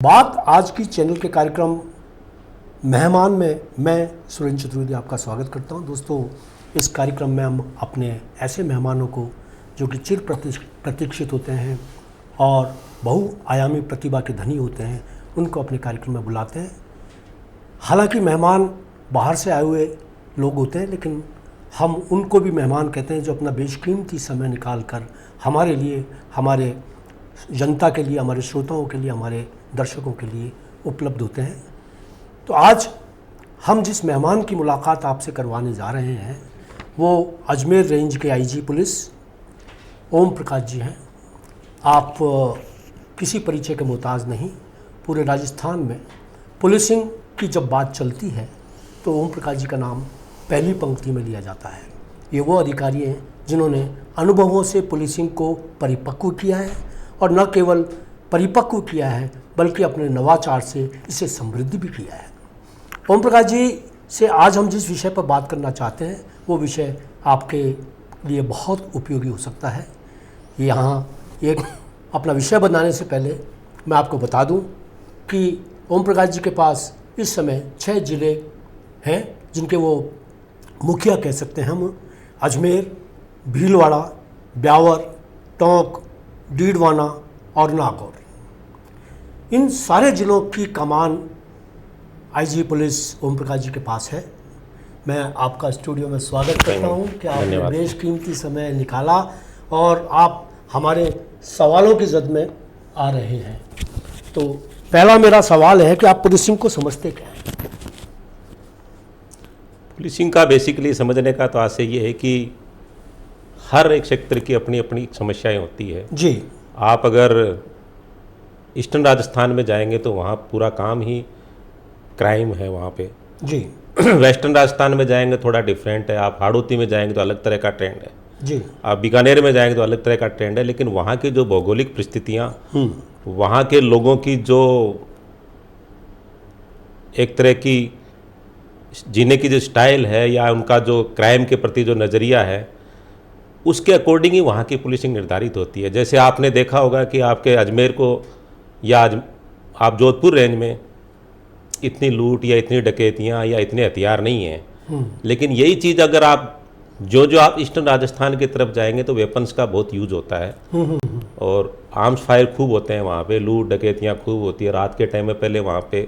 बात आज की चैनल के कार्यक्रम मेहमान में मैं सुरेंद्र चतुर्वेदी आपका स्वागत करता हूं। दोस्तों, इस कार्यक्रम में हम अपने ऐसे मेहमानों को जो कि चिर प्रतीक्षित होते हैं और बहुआयामी प्रतिभा के धनी होते हैं, उनको अपने कार्यक्रम में बुलाते हैं। हालांकि मेहमान बाहर से आए हुए लोग होते हैं, लेकिन हम उनको भी मेहमान कहते हैं जो अपना बेशकीमती समय निकाल कर हमारे लिए, हमारे जनता के लिए, हमारे श्रोताओं के लिए, हमारे दर्शकों के लिए उपलब्ध होते हैं। तो आज हम जिस मेहमान की मुलाकात आपसे करवाने जा रहे हैं वो अजमेर रेंज के आईजी पुलिस ओम प्रकाश जी हैं। आप किसी परिचय के मोहताज नहीं। पूरे राजस्थान में पुलिसिंग की जब बात चलती है तो ओम प्रकाश जी का नाम पहली पंक्ति में लिया जाता है। ये वो अधिकारी हैं जिन्होंने अनुभवों से पुलिसिंग को परिपक्व किया है, और न केवल परिपक्व किया है बल्कि अपने नवाचार से इसे समृद्ध भी किया है। ओम प्रकाश जी से आज हम जिस विषय पर बात करना चाहते हैं वो विषय आपके लिए बहुत उपयोगी हो सकता है। यहाँ एक अपना विषय बनाने से पहले मैं आपको बता दूं कि ओम प्रकाश जी के पास इस समय 6 जिले हैं जिनके वो मुखिया कह सकते हैं हम। अजमेर, भीलवाड़ा, ब्यावर, टोंक, डीडवाना और नागौर। इन सारे ज़िलों की कमान आईजी पुलिस ओम प्रकाश जी के पास है। मैं आपका स्टूडियो में स्वागत करता हूं कि आपने बेशकीमती समय निकाला और आप हमारे सवालों की जद में आ रहे हैं। तो पहला मेरा सवाल है कि आप पुलिसिंग को समझते क्या हैं? पुलिसिंग का बेसिकली समझने का तो आशय ये है कि हर एक सेक्टर की अपनी अपनी समस्याएं होती है जी। आप अगर ईस्टर्न राजस्थान में जाएंगे तो वहाँ पूरा काम ही क्राइम है वहाँ पे जी। वेस्टर्न राजस्थान में जाएंगे थोड़ा डिफरेंट है। आप हाड़ौती में जाएंगे तो अलग तरह का ट्रेंड है जी। आप बीकानेर में जाएंगे तो अलग तरह का ट्रेंड है। लेकिन वहाँ की जो भौगोलिक परिस्थितियाँ, वहाँ के लोगों की जो एक तरह की जीने की जो स्टाइल है या उनका जो क्राइम के प्रति जो नज़रिया है, उसके अकॉर्डिंग ही वहाँ की पुलिसिंग निर्धारित होती है। जैसे आपने देखा होगा कि आपके अजमेर को या आप जोधपुर रेंज में इतनी लूट या इतनी डकैतियाँ या इतने हथियार नहीं हैं, लेकिन यही चीज़ अगर आप जो आप ईस्टर्न राजस्थान की तरफ जाएंगे तो वेपन्स का बहुत यूज होता है और आर्म्स फायर खूब होते हैं वहाँ पे। लूट डकैतियाँ खूब होती है। रात के टाइम में पहले वहाँ पे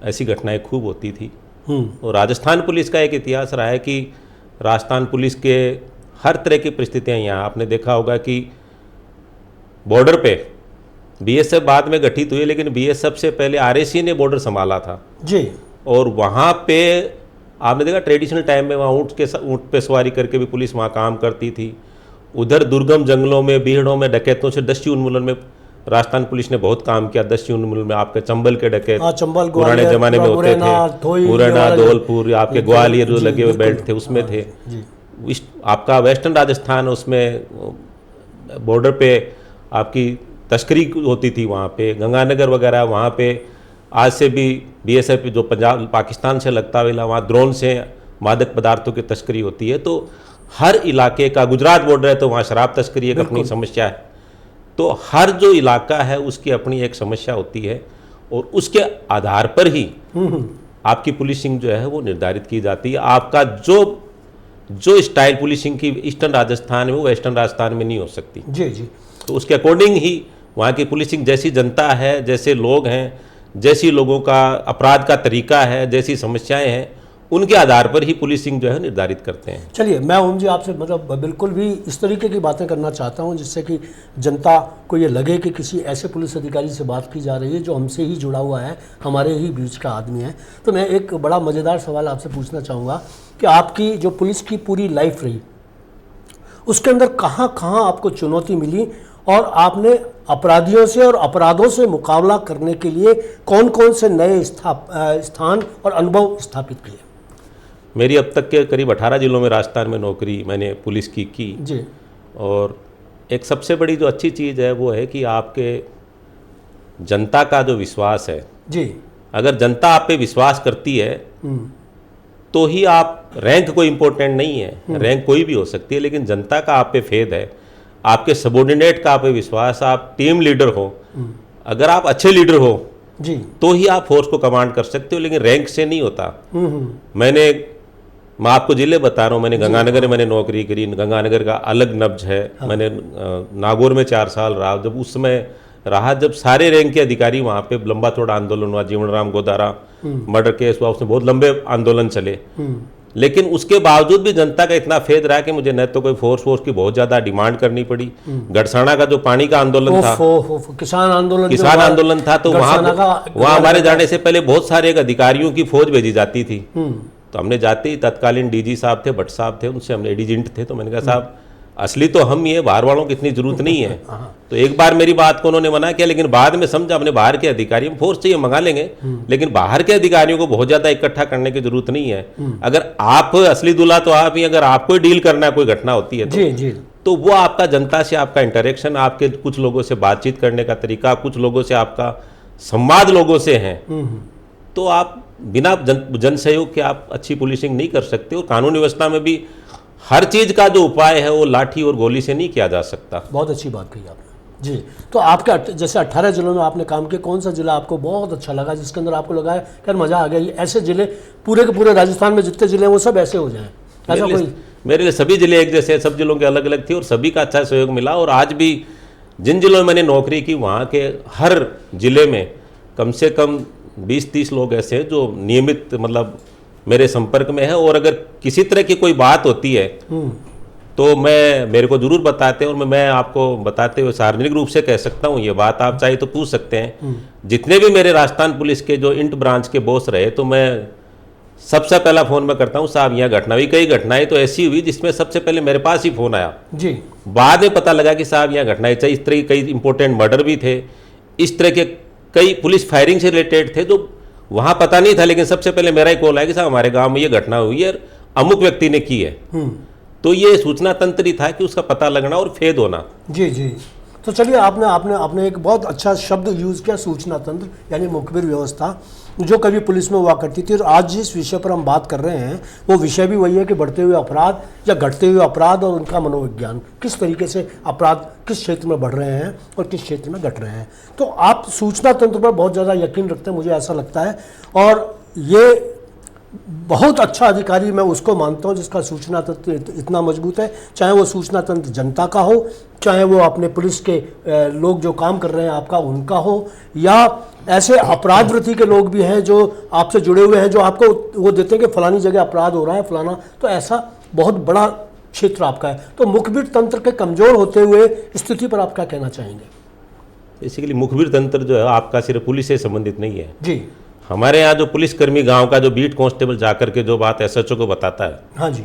ऐसी घटनाएं खूब होती थी। और राजस्थान पुलिस का एक इतिहास रहा है कि राजस्थान पुलिस के हर तरह की परिस्थितियाँ, यहाँ आपने देखा होगा कि बॉर्डर पे बीएसएफ बाद में गठित हुई, लेकिन बीएसएफ से पहले आरएसी ने बॉर्डर संभाला था जी। और वहाँ पे आपने देखा ट्रेडिशनल टाइम में वहाँ ऊँट पे सवारी करके भी पुलिस वहाँ काम करती थी। उधर दुर्गम जंगलों में, बीहड़ों में डकैतों से दस्यु उन्मूलन में राजस्थान पुलिस ने बहुत काम किया। दस्यु उन्मूलन में आपके चंबल के डकैत पुराने जमाने में होते थे, मुरैना, धौलपुर, आपके ग्वालियर जो लगे हुए बेल्ट थे उसमें थे। आपका वेस्टर्न राजस्थान, उसमें बॉर्डर पे आपकी तस्करी होती थी। वहाँ पे गंगानगर वगैरह, वहाँ पे आज से भी बीएसएफ जो पंजाब पाकिस्तान से लगता हुआ वहाँ ड्रोन से मादक पदार्थों की तस्करी होती है। तो हर इलाके का, गुजरात बॉर्डर है तो वहाँ शराब तस्करी एक अपनी समस्या है। तो हर जो इलाका है उसकी अपनी एक समस्या होती है और उसके आधार पर ही आपकी पुलिसिंग जो है वो निर्धारित की जाती है। आपका जो स्टाइल पुलिसिंग की ईस्टर्न राजस्थान में वो वेस्टर्न राजस्थान में नहीं हो सकती। जी जी। तो उसके अकॉर्डिंग ही वहाँ की पुलिसिंग, जैसी जनता है, जैसे लोग हैं, जैसी लोगों का अपराध का तरीका है, जैसी समस्याएं हैं, उनके आधार पर ही पुलिसिंग जो है निर्धारित करते हैं। चलिए, मैं ओम जी आपसे बिल्कुल भी इस तरीके की बातें करना चाहता हूं जिससे कि जनता को ये लगे कि किसी ऐसे पुलिस अधिकारी से बात की जा रही है जो हमसे ही जुड़ा हुआ है, हमारे ही बीच का आदमी है। तो मैं एक बड़ा मज़ेदार सवाल आपसे पूछना चाहूँगा कि आपकी जो पुलिस की पूरी लाइफ रही उसके अंदर कहाँ कहाँ आपको चुनौती मिली और आपने अपराधियों से और अपराधों से मुकाबला करने के लिए कौन कौन से नए स्थान और अनुभव स्थापित किए? मेरी अब तक के करीब 18 जिलों में राजस्थान में नौकरी मैंने पुलिस की जी। और एक सबसे बड़ी जो अच्छी चीज़ है वो है कि आपके जनता का जो विश्वास है जी। अगर जनता आप पे विश्वास करती है तो ही आप, रैंक कोई इम्पोर्टेंट नहीं है, रैंक कोई भी हो सकती है, लेकिन जनता का आप पे फेद है, आपके सबॉर्डिनेट का आप पे विश्वास, आप टीम लीडर हो, अगर आप अच्छे लीडर हो जी। तो ही आप फोर्स को कमांड कर सकते हो, लेकिन रैंक से नहीं होता। मैं आपको जिले बता रहा हूँ, मैंने गंगानगर में मैंने नौकरी करी, गंगानगर का अलग नब्ज है। मैंने नागौर में 4 साल रहा, जब उस समय रहा जब सारे रैंक के अधिकारी वहाँ पे लंबा चौड़ा आंदोलन हुआ, जीवन राम गोदारा मर्डर केस हुआ, उसमें बहुत लंबे आंदोलन चले, लेकिन उसके बावजूद भी जनता का इतना फेद रहा कि मुझे न तो कोई फोर्स की बहुत ज्यादा डिमांड करनी पड़ी। गढ़साना का जो पानी का आंदोलन था, किसान आंदोलन था, तो वहाँ हमारे जाने से पहले बहुत सारे अधिकारियों की फौज भेजी जाती थी। तो हमने जाते ही तत्कालीन डीजी साहब थे, भट्ट साहब थे, उनसे हमने एडीजेंट थे, तो मैंने कहा साहब असली तो हम ये बाहर वालों की इतनी जरूरत नहीं है। तो एक बार मेरी बात को उन्होंने मना किया, लेकिन बाद में समझा हमने बाहर के अधिकारी, हम फोर्स चाहिए मंगा लेंगे, लेकिन बाहर के अधिकारियों को बहुत ज्यादा इकट्ठा करने की जरूरत नहीं है। अगर आप असली दूल्हा तो आप ही, अगर आपको डील करना है कोई घटना होती है तो वो आपका जनता से आपका इंटरेक्शन, आपके कुछ लोगों से बातचीत करने का तरीका, कुछ लोगों से आपका संवाद लोगों से है, तो आप बिना जन सहयोग के आप अच्छी पुलिसिंग नहीं कर सकते। और कानून व्यवस्था में भी हर चीज का जो उपाय है वो लाठी और गोली से नहीं किया जा सकता। बहुत अच्छी बात कही आपने जी। तो आपके जैसे 18 जिलों में आपने काम किया, कौन सा जिला आपको बहुत अच्छा लगा, जिसके अंदर आपको लगा है यार मजा आ गया, ऐसे जिले पूरे के पूरे राजस्थान में जितने जिले हैं वो सब ऐसे हो जाएं? ऐसा कोई? मेरे लिए सभी जिले एक जैसे, सब जिलों के अलग अलग थे और सभी का अच्छा सहयोग मिला। और आज भी जिन जिलों में मैंने नौकरी की वहाँ के हर जिले में कम से कम 20-30 लोग ऐसे हैं जो नियमित मतलब मेरे संपर्क में है, और अगर किसी तरह की कोई बात होती है तो मेरे को जरूर बताते हैं। और मैं आपको बताते हुए सार्वजनिक रूप से कह सकता हूँ, ये बात आप चाहे तो पूछ सकते हैं, जितने भी मेरे राजस्थान पुलिस के जो इंट ब्रांच के बॉस रहे, तो मैं सबसे पहला फोन में करता हूँ साहब यहाँ घटना हुई। कई घटनाएं तो ऐसी हुई जिसमें सबसे पहले मेरे पास ही फोन आया जी, बाद में पता लगा कि साहब यहाँ घटनाएं, चाहिए इस तरह के कई इंपॉर्टेंट मर्डर भी थे, इस तरह के कई पुलिस फायरिंग से रिलेटेड थे जो वहां पता नहीं था, लेकिन सबसे पहले मेरा ही कॉल आया कि साहब हमारे गांव में ये घटना हुई है, अमुक व्यक्ति ने की है। तो ये सूचना तंत्र ही था कि उसका पता लगना और फेद होना। जी जी। तो चलिए, आपने एक बहुत अच्छा शब्द यूज किया, सूचना तंत्र, यानी मुखबिर व्यवस्था, जो कभी पुलिस में हुआ करती थी। और आज जिस विषय पर हम बात कर रहे हैं वो विषय भी वही है कि बढ़ते हुए अपराध या घटते हुए अपराध और उनका मनोविज्ञान, किस तरीके से अपराध किस क्षेत्र में बढ़ रहे हैं और किस क्षेत्र में घट रहे हैं। तो आप सूचना तंत्र पर बहुत ज़्यादा यकीन रखते हैं, मुझे ऐसा लगता है, और ये बहुत अच्छा अधिकारी मैं उसको मानता हूँ जिसका सूचना तंत्र इतना मजबूत है, चाहे वो सूचना तंत्र जनता का हो, चाहे वो अपने पुलिस के लोग जो काम कर रहे हैं आपका उनका हो, या ऐसे अपराध वृत्ति के लोग भी हैं जो आपसे जुड़े हुए हैं, जो आपको वो देते हैं कि फलानी जगह अपराध हो रहा है फलाना, तो ऐसा बहुत बड़ा क्षेत्र आपका है। तो मुखबिर तंत्र के कमज़ोर होते हुए स्थिति पर आप क्या कहना चाहेंगे? बेसिकली मुखबिर तंत्र जो है आपका सिर्फ पुलिस से संबंधित नहीं है जी। हमारे यहाँ जो पुलिसकर्मी गांव का जो बीट कांस्टेबल जाकर के जो बात एसएचओ को बताता है, हाँ जी,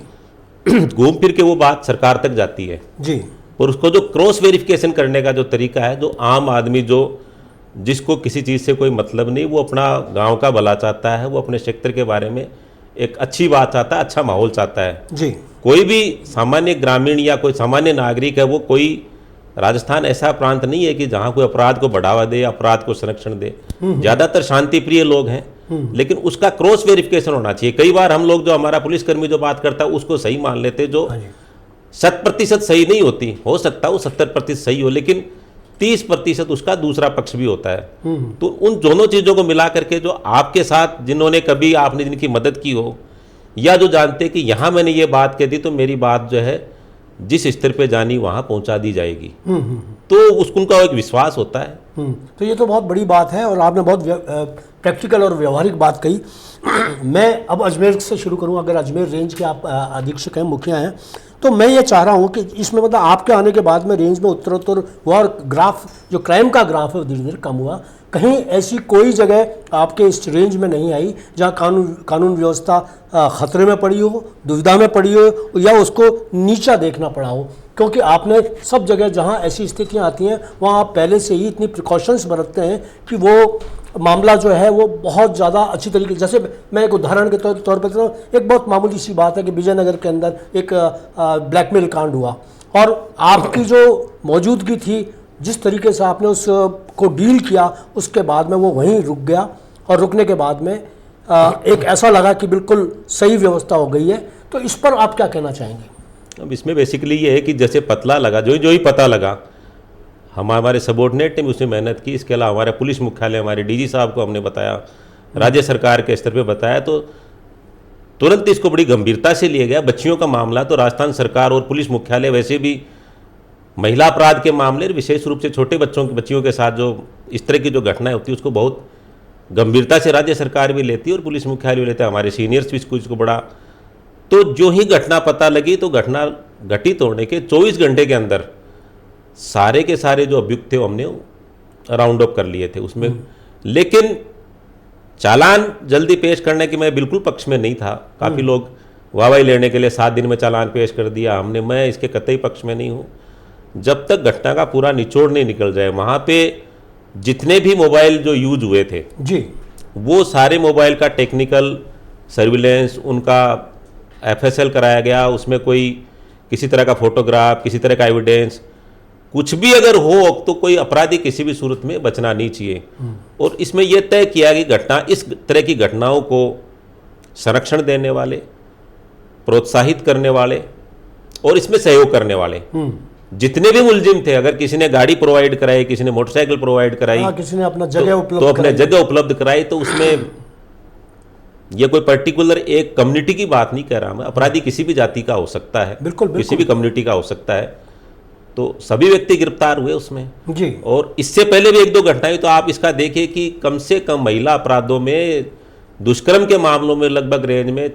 घूम फिर के वो बात सरकार तक जाती है जी। और उसको जो क्रॉस वेरिफिकेशन करने का जो तरीका है, जो आम आदमी जो जिसको किसी चीज़ से कोई मतलब नहीं, वो अपना गांव का भला चाहता है, वो अपने क्षेत्र के बारे में एक अच्छी बात चाहता है, अच्छा माहौल चाहता है जी। कोई भी सामान्य ग्रामीण या कोई सामान्य नागरिक है, वो कोई राजस्थान ऐसा प्रांत नहीं है कि जहाँ कोई अपराध को बढ़ावा दे, अपराध को संरक्षण दे। ज़्यादातर शांति प्रिय लोग हैं, लेकिन उसका क्रॉस वेरिफिकेशन होना चाहिए। कई बार हम लोग जो हमारा पुलिसकर्मी जो बात करता है उसको सही मान लेते, जो 100% सही नहीं होती, हो सकता है वो 70% सही हो, लेकिन 30% उसका दूसरा पक्ष भी होता है। तो उन दोनों चीज़ों को मिला करके जो आपके साथ जिन्होंने कभी आपने जिनकी मदद की हो, या जो जानते कि यहाँ मैंने ये बात कह दी तो मेरी बात जो है जिस स्तर पे जानी वहाँ पहुँचा दी जाएगी, तो उनका एक विश्वास होता है। तो ये तो बहुत बड़ी बात है और आपने बहुत प्रैक्टिकल और व्यवहारिक बात कही। मैं अब अजमेर से शुरू करूँ। अगर अजमेर रेंज के आप अधीक्षक हैं, मुखिया हैं, तो मैं ये चाह रहा हूँ कि इसमें मतलब आपके आने के बाद में रेंज में उत्तरोत्तर हुआ और ग्राफ जो क्राइम का ग्राफ है वो धीरे धीरे कम हुआ। कहीं ऐसी कोई जगह आपके इस रेंज में नहीं आई जहाँ कानून व्यवस्था खतरे में पड़ी हो, दुविधा में पड़ी हो, या उसको नीचा देखना पड़ा हो, क्योंकि आपने सब जगह जहाँ ऐसी स्थितियाँ आती हैं वहाँ आप पहले से ही इतनी प्रिकॉशंस बरतते हैं कि वो मामला जो है वो बहुत ज़्यादा अच्छी तरीके। जैसे मैं एक उदाहरण के तौर पर एक बहुत मामूली सी बात है कि विजयनगर के अंदर एक ब्लैकमेल कांड हुआ और आपकी जो मौजूदगी थी, जिस तरीके से आपने उसको डील किया, उसके बाद में वो वहीं रुक गया और रुकने के बाद में एक ऐसा लगा कि बिल्कुल सही व्यवस्था हो गई है। तो इस पर आप क्या कहना चाहेंगे? अब इसमें बेसिकली ये है कि जैसे पतला लगा, जो ही पता लगा, हमारे सबॉर्डिनेट ने भी उसमें मेहनत की। इसके अलावा हमारे पुलिस मुख्यालय, हमारे डीजी साहब को हमने बताया, राज्य सरकार के स्तर पे बताया, तो तुरंत इसको बड़ी गंभीरता से लिया गया। बच्चियों का मामला तो राजस्थान सरकार और पुलिस मुख्यालय वैसे भी महिला अपराध के मामले, विशेष रूप से छोटे बच्चियों के साथ जो इस तरह की जो घटनाएं होती है उसको बहुत गंभीरता से राज्य सरकार भी लेती है और पुलिस मुख्यालय भी लेते हैं, हमारे सीनियर्स भी इसको बड़ा। तो जो ही घटना पता लगी तो घटना घटित होने के 24 घंटे के अंदर सारे के सारे जो अभियुक्त थे वो हमने राउंड अप कर लिए थे उसमें। लेकिन चालान जल्दी पेश करने के मैं बिल्कुल पक्ष में नहीं था। काफ़ी लोग वाहवाही लेने के लिए 7 दिन में चालान पेश कर दिया हमने, मैं इसके कतई पक्ष में नहीं हूँ। जब तक घटना का पूरा निचोड़ नहीं निकल जाए, वहाँ पे जितने भी मोबाइल जो यूज हुए थे जी, वो सारे मोबाइल का टेक्निकल सर्विलेंस, उनका FSL कराया गया, उसमें कोई किसी तरह का फोटोग्राफ, किसी तरह का एविडेंस कुछ भी अगर हो तो कोई अपराधी किसी भी सूरत में बचना नहीं चाहिए। और इसमें यह तय किया कि घटना, इस तरह की घटनाओं को संरक्षण देने वाले, प्रोत्साहित करने वाले और इसमें सहयोग करने वाले जितने भी मुलजिम थे, अगर किसी ने गाड़ी प्रोवाइड कराई, किसी ने मोटरसाइकिल प्रोवाइड कराई, किसी ने अपना जगह उपलब्ध तो अपने जगह उपलब्ध कराई, तो उसमें ये कोई पर्टिकुलर एक कम्युनिटी की बात नहीं कह रहा मैं, अपराधी किसी भी जाति का हो सकता है, बिल्कुल, किसी भी कम्युनिटी का हो सकता है। तो सभी व्यक्ति गिरफ्तार हुए उसमें जी। और इससे पहले भी 1-2 घटनाएं, तो आप इसका देखिए कि कम से कम महिला अपराधों में, दुष्कर्म के मामलों में लगभग रेंज में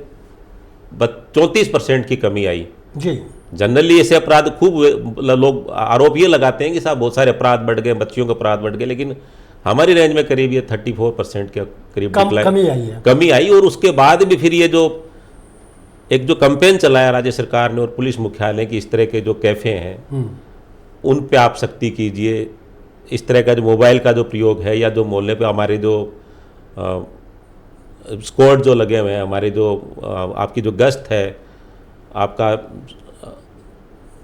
34% की कमी आई जी। जनरली ऐसे अपराध खूब लोग आरोप ये लगाते हैं कि साहब बहुत सारे अपराध बढ़ गए, बच्चियों के अपराध बढ़ गए, लेकिन हमारी रेंज में करीब ये 34% के करीब कमी आई। और उसके बाद भी फिर ये जो एक जो कैंपेन चलाया राज्य सरकार ने और पुलिस मुख्यालय की, इस तरह के जो कैफे हैं उन पे आप सख्ती कीजिए। इस तरह का जो मोबाइल का जो प्रयोग है, या जो मोहल्ले पे हमारे जो स्क्वाड जो लगे हुए हैं, हमारे जो आपकी जो गश्त है, आपका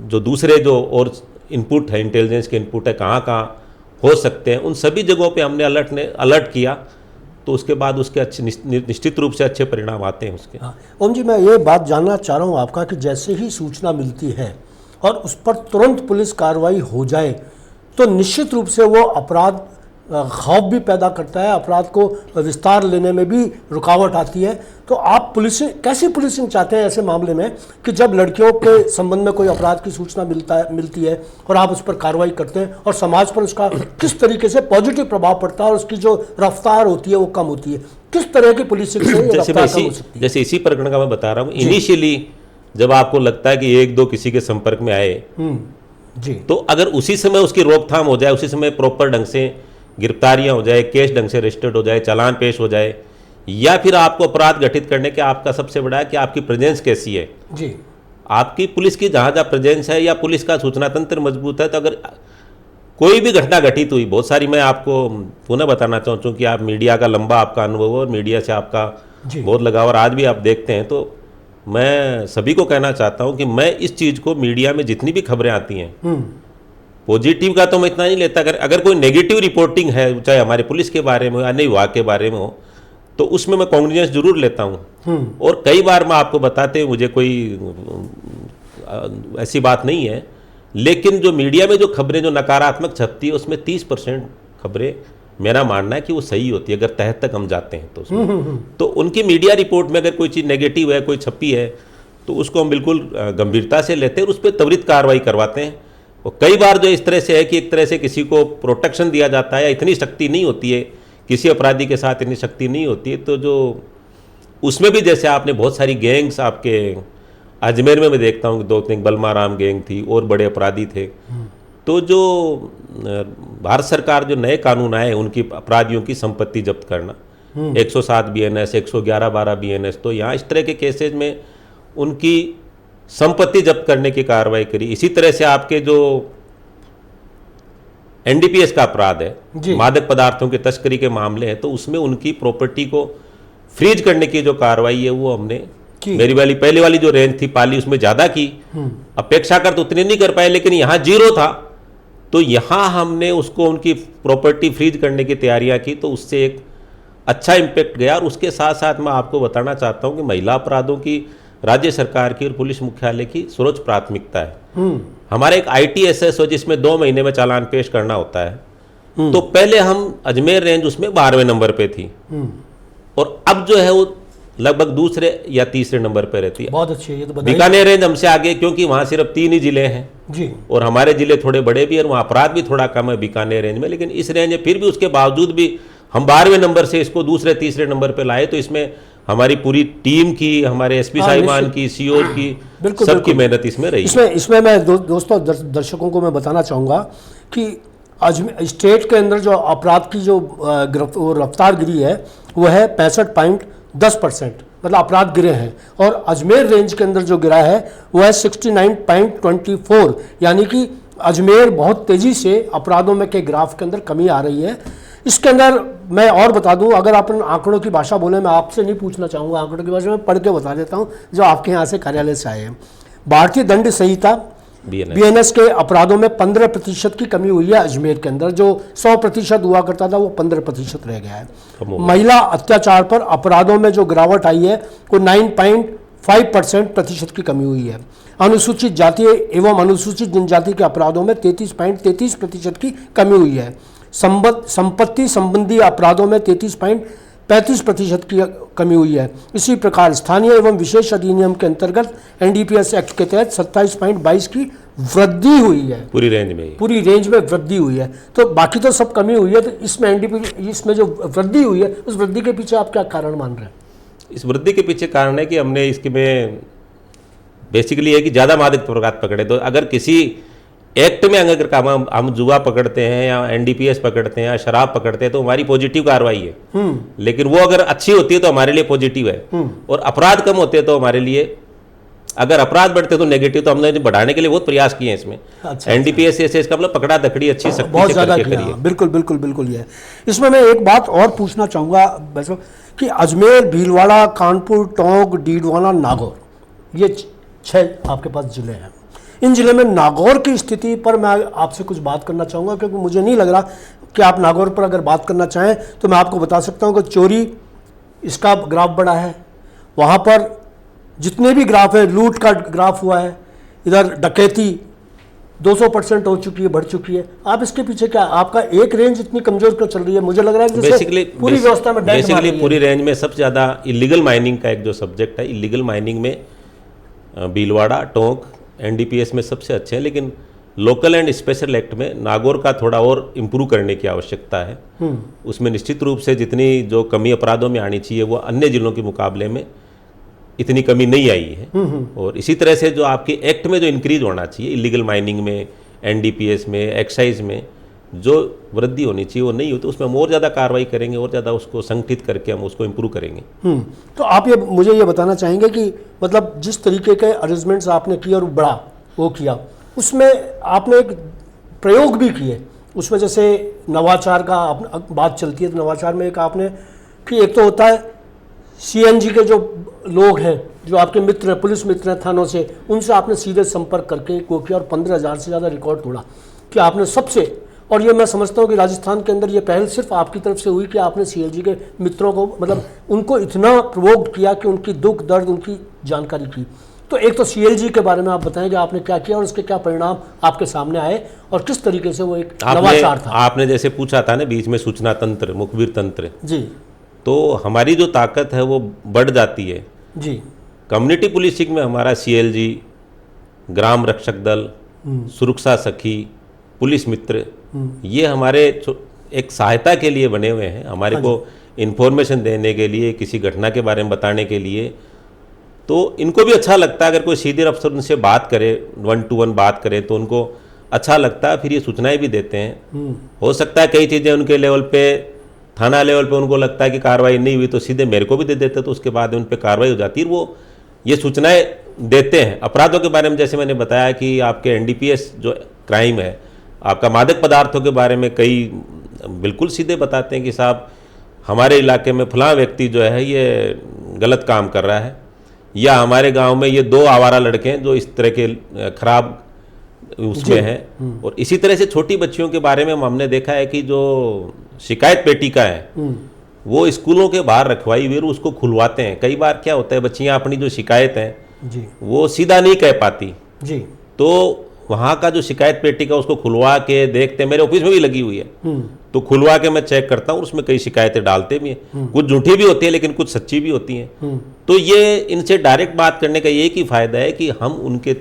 जो दूसरे जो और इनपुट है, इंटेलिजेंस के इनपुट है, कहाँ कहाँ हो सकते हैं, उन सभी जगहों पे हमने अलर्ट किया। तो उसके बाद उसके अच्छे निश्चित रूप से अच्छे परिणाम आते हैं उसके। ओम जी, मैं ये बात जानना चाह रहा हूँ आपका कि जैसे ही सूचना मिलती है और उस पर तुरंत पुलिस कार्रवाई हो जाए तो निश्चित रूप से वो अपराध खौफ भी पैदा करता है, अपराध को विस्तार लेने में भी रुकावट आती है। तो आप कैसी पुलिसिंग चाहते हैं ऐसे मामले में कि जब लड़कियों के संबंध में कोई अपराध की सूचना मिलती है और आप उस पर कार्रवाई करते हैं और समाज पर उसका किस तरीके से पॉजिटिव प्रभाव पड़ता है और उसकी जो रफ्तार होती है वो कम होती है, किस तरह की पुलिसिंग से रफ्तार कम हो सकती है? जैसे इसी प्रकरण का मैं बता रहा हूँ, इनिशियली जब आपको लगता है कि 1-2 किसी के संपर्क में आए जी, तो अगर उसी समय उसकी रोकथाम हो जाए, उसी समय प्रॉपर ढंग से गिरफ्तारियां हो जाए, केस ढंग से रजिस्टर्ड हो जाए, चालान पेश हो जाए, या फिर आपको अपराध घटित करने के आपका सबसे बड़ा है कि आपकी प्रेजेंस कैसी है जी, आपकी पुलिस की जहाँ जहाँ प्रेजेंस है या पुलिस का सूचना तंत्र मजबूत है। तो अगर कोई भी घटना घटित हुई, बहुत सारी, मैं आपको पुनः बताना चाहूँ कि आप मीडिया का लंबा आपका अनुभव और मीडिया से आपका बहुत लगाव और आज भी आप देखते हैं, तो मैं सभी को कहना चाहता हूँ कि मैं इस चीज़ को, मीडिया में जितनी भी खबरें आती हैं, पॉजिटिव का तो मैं इतना नहीं लेता, अगर कोई नेगेटिव रिपोर्टिंग है, चाहे हमारे पुलिस के बारे में हो, अन्य विभाग के बारे में हो, तो उसमें मैं कॉन्ग्रेजेंस जरूर लेता हूँ। और कई बार मैं आपको बताते हुए, मुझे कोई ऐसी बात नहीं है, लेकिन जो मीडिया में जो खबरें जो नकारात्मक छपती है उसमें 30% खबरें मेरा मानना है कि वो सही होती है, अगर तह तक हम जाते हैं तो उसमें। तो उनकी मीडिया रिपोर्ट में अगर कोई चीज़ नेगेटिव है, कोई छपी है, तो उसको हम बिल्कुल गंभीरता से लेते हैं और उस पर त्वरित कार्रवाई करवाते हैं। और कई बार जो इस तरह से है कि एक तरह से किसी को प्रोटेक्शन दिया जाता है या इतनी शक्ति नहीं होती है, किसी अपराधी के साथ इतनी शक्ति नहीं होती है, तो जो उसमें भी जैसे आपने बहुत सारी गैंग्स, आपके अजमेर में मैं देखता हूँ कि 2-3 बलमाराम गैंग थी और बड़े अपराधी थे। तो जो भारत सरकार जो नए कानून आए, उनकी अपराधियों की संपत्ति जब्त करना, 107 BNS, 111-12 BNS, तो यहाँ इस तरह के केसेज में उनकी संपत्ति जब्त करने की कार्रवाई करी। इसी तरह से आपके जो NDPS का अपराध है, मादक पदार्थों की तस्करी के मामले हैं, तो उसमें उनकी प्रॉपर्टी को फ्रीज करने की जो कार्रवाई है वो हमने मेरी वाली पहले वाली जो रेंज थी पाली, उसमें ज़्यादा की, अपेक्षाकृत उतनी नहीं कर पाए, लेकिन यहाँ 0 था, तो यहाँ हमने उसको उनकी प्रॉपर्टी फ्रीज करने की तैयारियाँ की, तो उससे एक अच्छा इम्पैक्ट गया। और उसके साथ साथ मैं आपको बताना चाहता हूँ कि महिला अपराधों की राज्य सरकार की और पुलिस मुख्यालय की सर्वोच्च प्राथमिकता है। हमारा एक ITSS हो जिसमें 2 महीने में चालान पेश करना होता है, तो पहले हम अजमेर रेंज उसमें 12वें नंबर पे थी, और अब जो है वो लगभग दूसरे या तीसरे नंबर पे रहती है। बहुत अच्छी है, ये तो बताइए। बीकानेर रेंज हमसे आगे, क्योंकि वहाँ सिर्फ 3 ही जिले हैं जी। और हमारे जिले थोड़े बड़े भी हैं, वहाँ अपराध भी थोड़ा कम है बीकानेर रेंज में, लेकिन इस रेंज में फिर भी उसके बावजूद भी हम 12वें नंबर से इसको दूसरे तीसरे नंबर पे लाए। तो इसमें हमारी पूरी टीम की, हमारे SP साहिबान की, CO की, सबकी मेहनत इसमें रही है। इसमें मैं दोस्तों दर्शकों को मैं बताना चाहूँगा कि अजमेर स्टेट के अंदर जो अपराध की जो रफ्तार गिरी है वो है 65.10%, मतलब अपराध गिरे हैं, और अजमेर रेंज के अंदर जो गिरा है वो है 69.24, यानी कि अजमेर बहुत तेज़ी से अपराधों में के ग्राफ के अंदर कमी आ रही है। इसके अंदर मैं और बता दूं, अगर आप आंकड़ों की भाषा बोले, मैं आपसे नहीं पूछना चाहूँगा आंकड़ों की भाषा में, पढ़ के बता देता हूँ जो आपके यहाँ से कार्यालय से आए हैं। भारतीय दंड संहिता BNS के अपराधों में 15% की कमी हुई है अजमेर के अंदर। जो 100% हुआ करता था वो 15% रह गया है। महिला अत्याचार पर अपराधों में जो गिरावट आई है वो 9.5% की कमी हुई है। अनुसूचित जाति एवं अनुसूचित जनजाति के अपराधों में 33.33% की कमी हुई है। संपत्ति संबंधी अपराधों में 33.35% की कमी हुई है। इसी प्रकार स्थानीय एवं विशेष अधिनियम के अंतर्गत NDPS एक्ट के तहत 27.22 की वृद्धि हुई है। पूरी रेंज में वृद्धि हुई है। तो बाकी तो सब कमी हुई है, तो इसमें जो वृद्धि हुई है उस वृद्धि के पीछे आप क्या कारण मान रहे हैं? इस वृद्धि के पीछे कारण है कि हमने इसमें बेसिकली है कि ज़्यादा मादक पदार्थ पकड़े। तो अगर किसी एक्ट में अगर हम जुआ पकड़ते हैं या NDPS पकड़ते हैं या शराब पकड़ते हैं तो हमारी पॉजिटिव कार्रवाई है, लेकिन वो अगर अच्छी होती है तो हमारे लिए पॉजिटिव है, और अपराध कम होते हैं तो हमारे लिए, अगर अपराध बढ़ते तो नेगेटिव। तो हमने बढ़ाने के लिए बहुत प्रयास किए हैं इसमें। NDPS से इसका मतलब पकड़ा दकड़ी अच्छी सख्ती बहुत ज़्यादा किया। बिल्कुल ये। इसमें मैं एक बात और पूछना चाहूँगा कि अजमेर, भीलवाड़ा, कानपुर, टोंक, डीडवाना, नागौर, ये 6 आपके पास जिले हैं। इन जिले में नागौर की स्थिति पर मैं आपसे कुछ बात करना चाहूँगा, क्योंकि मुझे नहीं लग रहा कि आप नागौर पर अगर बात करना चाहें तो मैं आपको बता सकता हूँ कि चोरी इसका ग्राफ बड़ा है, वहाँ पर जितने भी ग्राफ है, लूट का ग्राफ हुआ है, इधर डकैती 200% हो चुकी है, बढ़ चुकी है। आप इसके पीछे क्या, आपका एक रेंज इतनी कमजोर क्यों चल रही है? मुझे लग रहा है कि पूरी व्यवस्था में बेसिकली पूरी रेंज में सबसे ज़्यादा इलीगल माइनिंग का एक जो सब्जेक्ट है, इलीगल माइनिंग में भीलवाड़ा, टोंक, NDPS में सबसे अच्छे हैं, लेकिन लोकल एंड स्पेशल एक्ट में नागौर का थोड़ा और इम्प्रूव करने की आवश्यकता है। उसमें निश्चित रूप से जितनी जो कमी अपराधों में आनी चाहिए वो अन्य जिलों के मुकाबले में इतनी कमी नहीं आई है। और इसी तरह से जो आपके एक्ट में जो इंक्रीज होना चाहिए इलीगल माइनिंग में, NDPS में, एक्साइज में जो वृद्धि होनी चाहिए वो नहीं होती। उसमें हम और ज़्यादा कार्रवाई करेंगे, और ज़्यादा उसको संगठित करके हम उसको इम्प्रूव करेंगे। तो आप मुझे ये बताना चाहेंगे कि मतलब जिस तरीके के अरेंजमेंट्स आपने किए और बड़ा वो किया, उसमें आपने एक प्रयोग भी किए। उसमें जैसे नवाचार का बात चलती है, तो नवाचार में एक आपने कि एक तो होता है CNG के जो लोग हैं, जो आपके मित्र हैं, पुलिस मित्र हैं थानों से, उनसे आपने सीधे संपर्क करके वो किया और 15,000 से ज़्यादा रिकॉर्ड तोड़ा कि आपने सबसे। और ये मैं समझता हूँ कि राजस्थान के अंदर ये पहल सिर्फ आपकी तरफ से हुई कि आपने CLG के मित्रों को, मतलब उनको इतना प्रोवोक किया कि उनकी दुख दर्द, उनकी जानकारी की। तो एक तो CLG के बारे में आप बताएं कि आपने क्या किया और उसके क्या परिणाम आपके सामने आए और किस तरीके से वो एक नवाचार था। आपने जैसे पूछा था ना बीच में, सूचना तंत्र, मुखबिर तंत्र जी, तो हमारी जो ताकत है वो बढ़ जाती है जी। कम्युनिटी पुलिसिंग में हमारा CLG, ग्राम रक्षक दल, सुरक्षा सखी, पुलिस मित्र, ये हमारे एक सहायता के लिए बने हुए हैं, हमारे को इन्फॉर्मेशन देने के लिए, किसी घटना के बारे में बताने के लिए। तो इनको भी अच्छा लगता है अगर कोई सीनियर अफसर उनसे बात करे, 1 to 1 बात करे तो उनको अच्छा लगता है, फिर ये सूचनाएं भी देते हैं। हो सकता है कई चीज़ें उनके लेवल पे, थाना लेवल पे उनको लगता है कि कार्रवाई नहीं हुई तो सीधे मेरे को भी दे देते, तो उसके बाद उन पर कार्रवाई हो जाती है। वो ये सूचनाएं देते हैं। अपराधों के बारे में जैसे मैंने बताया कि आपके NDPS जो क्राइम है, आपका मादक पदार्थों के बारे में कई बिल्कुल सीधे बताते हैं कि साहब हमारे इलाके में फलां व्यक्ति जो है ये गलत काम कर रहा है, या हमारे गांव में ये 2 आवारा लड़के हैं जो इस तरह के खराब उसमें हैं। और इसी तरह से छोटी बच्चियों के बारे में हमने देखा है कि जो शिकायत पेटी का है वो स्कूलों के बाहर रखवाई हुई, उसको खुलवाते हैं। कई बार क्या होता है, बच्चियां अपनी जो शिकायत है जी, वो सीधा नहीं कह पाती जी, तो वहाँ का जो शिकायत पेटी का उसको खुलवा के देखते हैं, मेरे ऑफिस में भी लगी हुई है, तो खुलवा के मैं चेक करता हूँ, उसमें कई शिकायतें डालते भी हैं, कुछ झूठी भी होती है लेकिन कुछ सच्ची भी होती हैं। तो ये इनसे डायरेक्ट बात करने का एक ही फायदा है कि हम उनके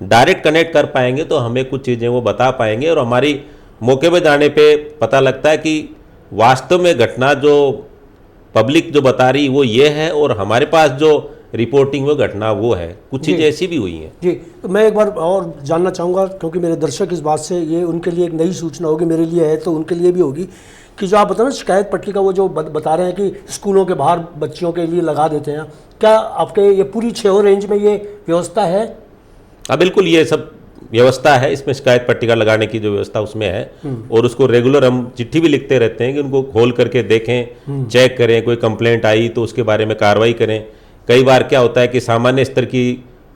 डायरेक्ट कनेक्ट कर पाएंगे तो हमें कुछ चीज़ें वो बता पाएंगे, और हमारी मौके पे जाने पे पता लगता है कि वास्तव में घटना जो पब्लिक जो बता रही वो ये है, और हमारे पास जो रिपोर्टिंग वो घटना वो है। कुछ चीज़ें ऐसी भी हुई हैं। जी, तो मैं एक बार और जानना चाहूँगा, क्योंकि मेरे दर्शक इस बात से, ये उनके लिए एक नई सूचना होगी, मेरे लिए है तो उनके लिए भी होगी, कि जो आप बता रहे शिकायत पट्टी का वो जो बता रहे हैं कि स्कूलों के बाहर बच्चियों के लिए लगा देते हैं, क्या आपके ये पूरी 6 रेंज में ये व्यवस्था है? हाँ बिल्कुल, ये सब व्यवस्था है, इसमें शिकायत पट्टिका लगाने की जो व्यवस्था उसमें है, और उसको रेगुलर हम चिट्ठी भी लिखते रहते हैं कि उनको खोल करके देखें, चेक करें, कोई कंप्लेंट आई तो उसके बारे में कार्रवाई करें। कई बार क्या होता है कि सामान्य स्तर की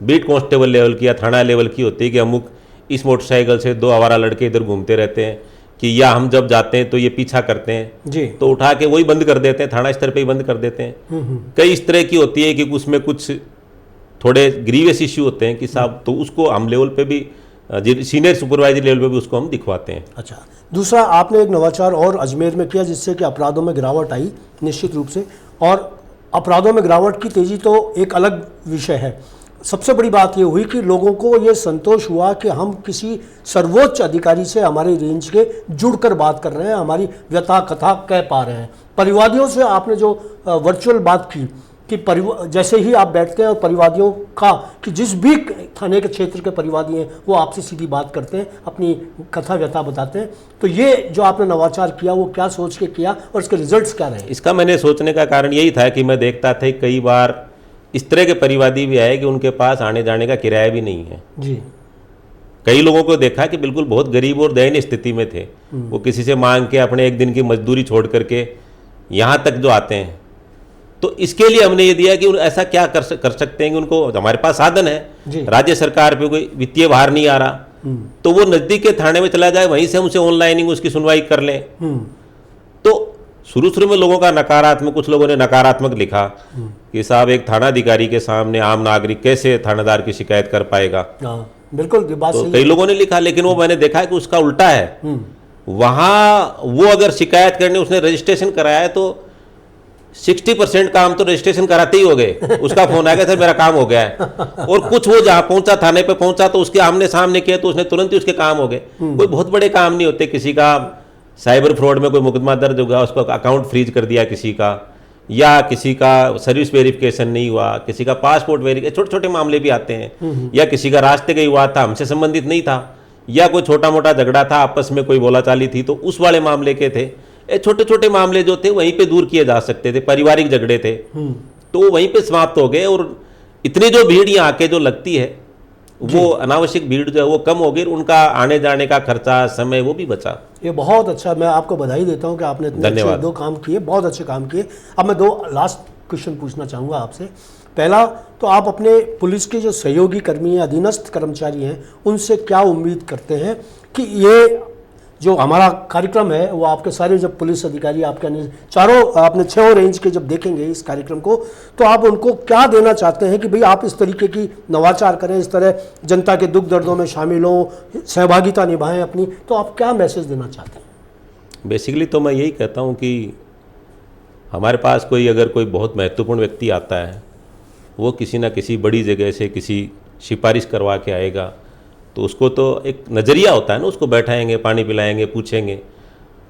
बीट कांस्टेबल लेवल की या थाना लेवल की होती है कि अमुक इस मोटरसाइकिल से 2 आवारा लड़के इधर घूमते रहते हैं, कि या हम जब जाते हैं तो ये पीछा करते हैं जी, तो उठा के वही बंद कर देते हैं, थाना स्तर पे ही बंद कर देते हैं। कई इस तरह की होती है कि उसमें कुछ थोड़े ग्रीवियस इश्यू होते हैं कि साहब, तो उसको हम लेवल पे भी, सीनियर सुपरवाइजर लेवल पे भी उसको हम दिखवाते हैं। अच्छा, दूसरा आपने एक नवाचार और अजमेर में किया जिससे कि अपराधों में गिरावट आई निश्चित रूप से, और अपराधों में गिरावट की तेज़ी तो एक अलग विषय है। सबसे बड़ी बात ये हुई कि लोगों को ये संतोष हुआ कि हम किसी सर्वोच्च अधिकारी से हमारे रेंज के जुड़कर बात कर रहे हैं, हमारी व्यथा कथा कह पा रहे हैं। परिवादियों से आपने जो वर्चुअल बात की कि जैसे ही आप बैठते हैं और परिवादियों का, कि जिस भी थाने के क्षेत्र के परिवादी हैं वो आपसे सीधी बात करते हैं, अपनी कथा व्यथा बताते हैं। तो ये जो आपने नवाचार किया वो क्या सोच के किया और इसके रिजल्ट्स क्या रहे? इसका मैंने सोचने का कारण यही था कि मैं देखता था कई बार इस तरह के परिवादी भी आए कि उनके पास आने जाने का किराया भी नहीं है जी। कई लोगों को देखा कि बिल्कुल बहुत गरीब और दयनीय स्थिति में थे, वो किसी से मांग के अपने एक दिन की मजदूरी छोड़ करके यहाँ तक जो आते हैं। तो इसके लिए हमने ये दिया कि ऐसा क्या कर सकते हैं कि उनको, हमारे पास साधन है, राज्य सरकार पे कोई वित्तीय भार नहीं आ रहा, तो वो नज़दीक के थाने में चला जाए, वहीं से हमसे ऑनलाइन उसकी सुनवाई कर लें। तो शुरू में लोगों का नकारात्मक, कुछ लोगों ने नकारात्मक लिखा कि साहब एक थाना अधिकारी के सामने आम नागरिक कैसे थानेदार की शिकायत कर पाएगा। बिल्कुल, बात तो कई लोगों ने लिखा, लेकिन वो मैंने देखा है कि उसका उल्टा है। वहाँ वो अगर शिकायत करने उसने रजिस्ट्रेशन कराया है तो 60% काम तो रजिस्ट्रेशन कराते ही हो गए, उसका फोन आएगा सर मेरा काम हो गया है। और कुछ वो जहाँ पहुंचा, थाने पे पहुंचा तो उसके आमने सामने किया तो उसने तुरंत ही उसके काम हो गए। कोई बहुत बड़े काम नहीं होते, किसी का साइबर फ्रॉड में कोई मुकदमा दर्ज हो गया, उसका अकाउंट फ्रीज कर दिया किसी का, या किसी का सर्विस वेरिफिकेशन नहीं हुआ, किसी का पासपोर्ट वेरिफिकेशन, छोटे छोटे मामले भी आते हैं, या किसी का रास्ते कहीं हुआ था, हमसे संबंधित नहीं था, या कोई छोटा मोटा झगड़ा था, आपस में कोई बोलाचाली थी तो उस वाले मामले के थे। छोटे छोटे मामले जो थे वहीं पे दूर किए जा सकते थे, पारिवारिक झगड़े थे तो वहीं पे समाप्त हो गए। और इतनी जो भीड़ यहाँ आके जो लगती है वो अनावश्यक भीड़ जो है वो कम हो गई, उनका आने जाने का खर्चा, समय वो भी बचा। ये बहुत अच्छा, मैं आपको बधाई देता हूँ कि आपने इतने अच्छे 2 काम किए, बहुत अच्छे काम किए। अब मैं 2 लास्ट क्वेश्चन पूछना चाहूँगा आपसे। पहला तो आप अपने पुलिस के जो सहयोगी कर्मी हैं, अधीनस्थ कर्मचारी हैं, उनसे क्या उम्मीद करते हैं कि ये जो हमारा कार्यक्रम है वो आपके सारे जब पुलिस अधिकारी आपके चारों अपने 6 रेंज के जब देखेंगे इस कार्यक्रम को, तो आप उनको क्या देना चाहते हैं कि भाई आप इस तरीके की नवाचार करें, इस तरह जनता के दुख दर्दों में शामिल हों, सहभागिता निभाएं अपनी, तो आप क्या मैसेज देना चाहते हैं? बेसिकली तो मैं यही कहता हूँ कि हमारे पास कोई अगर कोई बहुत महत्वपूर्ण व्यक्ति आता है, वो किसी ना किसी बड़ी जगह से किसी सिफारिश करवा के आएगा, तो उसको तो एक नज़रिया होता है ना, उसको बैठाएंगे, पानी पिलाएंगे, पूछेंगे।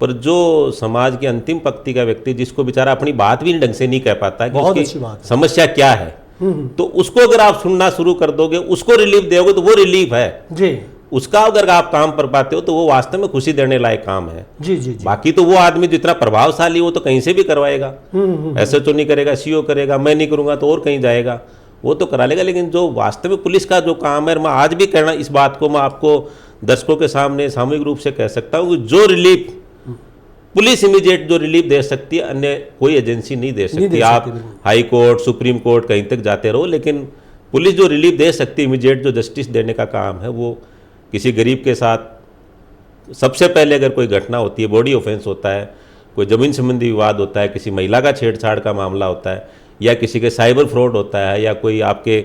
पर जो समाज की अंतिम पंक्ति का व्यक्ति, जिसको बेचारा अपनी बात भी ढंग से नहीं कह पाता कि उसकी समस्या क्या है, तो उसको अगर आप सुनना शुरू कर दोगे, उसको रिलीफ दोगे तो वो रिलीफ है जी। उसका अगर आप काम कर पाते हो तो वो वास्तव में खुशी देने लायक काम है जी, जी, जी। बाकी तो वो आदमी जितना प्रभावशाली हो तो कहीं से भी करवाएगा, एसएचओ नहीं करेगा, सीओ करेगा, मैं नहीं करूंगा तो और कहीं जाएगा, वो तो करा लेगा। लेकिन जो वास्तव में पुलिस का जो काम है, मैं आज भी कहना इस बात को मैं आपको दर्शकों के सामने सामूहिक रूप से कह सकता हूँ कि जो रिलीफ पुलिस इमीडिएट जो रिलीफ दे सकती है, अन्य कोई एजेंसी नहीं दे सकती। आप हाई कोर्ट, सुप्रीम कोर्ट कहीं तक जाते रहो, लेकिन पुलिस जो रिलीफ दे सकती है, इमीडिएट जो जस्टिस देने का काम है, वो किसी गरीब के साथ सबसे पहले अगर कोई घटना होती है, बॉडी ऑफेंस होता है, कोई जमीन संबंधी विवाद होता है, किसी महिला का छेड़छाड़ का मामला होता है, या किसी के साइबर फ्रॉड होता है, या कोई आपके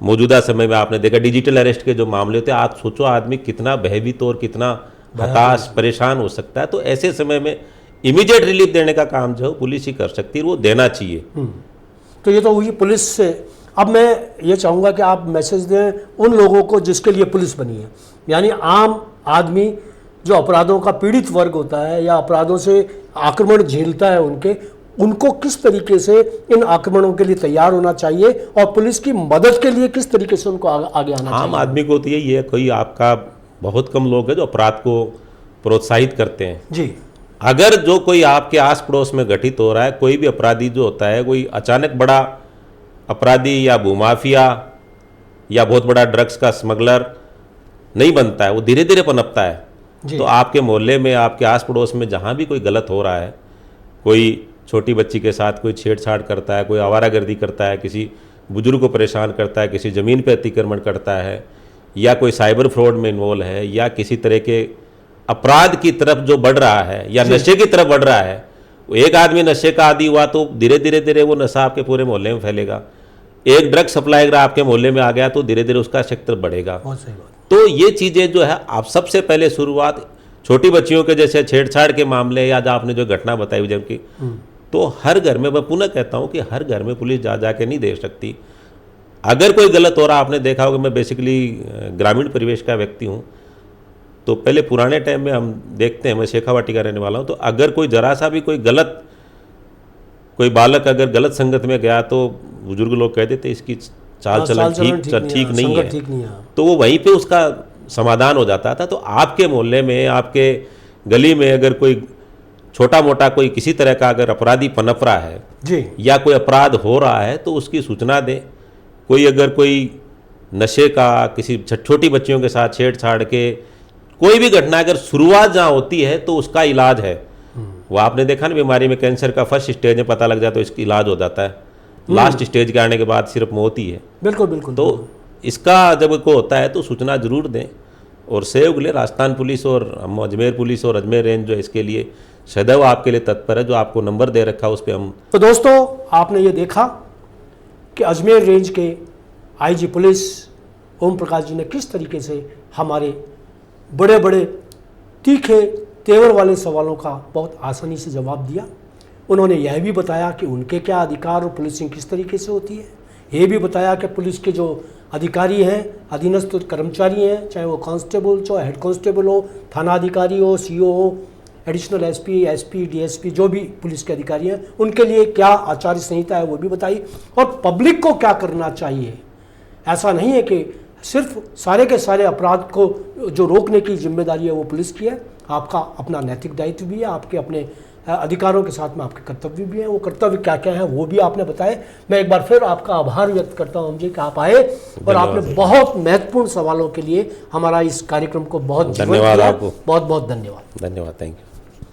मौजूदा समय में आपने देखा डिजिटल अरेस्ट के जो मामले होते हैं, आप सोचो आदमी कितना भयभीत और कितना हताश परेशान हो सकता है। तो ऐसे समय में इमीडिएट रिलीफ देने का काम जो है पुलिस ही कर सकती है, वो देना चाहिए। तो ये तो हुई पुलिस से। अब मैं ये चाहूँगा कि आप मैसेज दें उन लोगों को जिसके लिए पुलिस बनी है, यानी आम आदमी जो अपराधों का पीड़ित वर्ग होता है या अपराधों से आक्रमण झेलता है, उनको किस तरीके से इन आक्रमणों के लिए तैयार होना चाहिए और पुलिस की मदद के लिए किस तरीके से उनको आगे आना चाहिए। आम आदमी को तो यही है, कोई आपका बहुत कम लोग हैं जो अपराध को प्रोत्साहित करते हैं जी। अगर जो कोई आपके आस पड़ोस में घटित हो रहा है, कोई भी अपराधी जो होता है, कोई अचानक बड़ा अपराधी या भूमाफिया या बहुत बड़ा ड्रग्स का स्मगलर नहीं बनता है, वो धीरे धीरे पनपता है। तो आपके मोहल्ले में, आपके आस पड़ोस में जहाँ भी कोई गलत हो रहा है, कोई छोटी बच्ची के साथ कोई छेड़छाड़ करता है, कोई आवारागर्दी करता है, किसी बुजुर्ग को परेशान करता है, किसी ज़मीन पर अतिक्रमण करता है, या कोई साइबर फ्रॉड में इन्वॉल्व है, या किसी तरह के अपराध की तरफ जो बढ़ रहा है या नशे की तरफ बढ़ रहा है, एक आदमी नशे का आदी हुआ तो धीरे धीरे वो नशा आपके पूरे मोहल्ले में फैलेगा। एक ड्रग सप्लायर आपके मोहल्ले में आ गया तो धीरे धीरे उसका क्षेत्र बढ़ेगा। बहुत सही बात। तो ये चीज़ें जो है, आप सबसे पहले शुरुआत छोटी बच्चियों के जैसे छेड़छाड़ के मामले या जो आपने जो घटना बताई हुई जबकि, तो हर घर में, मैं पुनः कहता हूँ कि हर घर में पुलिस जा के नहीं देख सकती। अगर कोई गलत हो रहा, आपने देखा होगा, मैं बेसिकली ग्रामीण परिवेश का व्यक्ति हूँ, तो पहले पुराने टाइम में हम देखते हैं, मैं शेखावाटी का रहने वाला हूँ, तो अगर कोई जरा सा भी कोई बालक अगर गलत संगत में गया तो बुजुर्ग लोग कह देते इसकी चाल चलन ठीक नहीं है, तो वो वहीं पे उसका समाधान हो जाता था। तो आपके मोहल्ले में, आपके गली में अगर कोई छोटा मोटा कोई किसी तरह का अगर अपराधी पनप रहा है जी, या कोई अपराध हो रहा है, तो उसकी सूचना दें। कोई नशे का, किसी छोटी बच्चियों के साथ छेड़छाड़ के कोई भी घटना अगर शुरुआत जहाँ होती है तो उसका इलाज है। वो आपने देखा ना, बीमारी में कैंसर का फर्स्ट स्टेज में पता लग जाता है तो इसका इलाज हो जाता है, लास्ट स्टेज के आने के बाद सिर्फ मौत ही है। बिल्कुल बिल्कुल। तो इसका जब को होता है तो सूचना जरूर दें और सहयोग लें। राजस्थान पुलिस और अजमेर पुलिस और अजमेर रेंज जो इसके लिए सदैव आपके लिए तत्पर है। जो आपको नंबर दे रखा है उस पर हम। तो दोस्तों, आपने ये देखा कि अजमेर रेंज के आईजी पुलिस ओम प्रकाश जी ने किस तरीके से हमारे बड़े बड़े तीखे तेवर वाले सवालों का बहुत आसानी से जवाब दिया। उन्होंने यह भी बताया कि उनके क्या अधिकार और पुलिसिंग किस तरीके से होती है। ये भी बताया कि पुलिस के जो अधिकारी हैं, अधीनस्थ कर्मचारी हैं, चाहे वो कांस्टेबल, चाहे हेड कांस्टेबल हो, थाना अधिकारी हो, सीओ हो, एडिशनल एसपी, एसपी, डीएसपी, जो भी पुलिस के अधिकारी हैं, उनके लिए क्या आचार संहिता है वो भी बताई, और पब्लिक को क्या करना चाहिए। ऐसा नहीं है कि सिर्फ सारे के सारे अपराध को जो रोकने की जिम्मेदारी है वो पुलिस की है, आपका अपना नैतिक दायित्व भी है, आपके अपने अधिकारों के साथ में आपके कर्तव्य भी हैं। वो कर्तव्य क्या क्या हैं वो भी आपने बताए। मैं एक बार फिर आपका आभार व्यक्त करता हूं जी कि आप आए और आपने बहुत महत्वपूर्ण सवालों के लिए हमारा इस कार्यक्रम को बहुत धन्यवाद। आपको बहुत बहुत धन्यवाद। धन्यवाद, थैंक यू।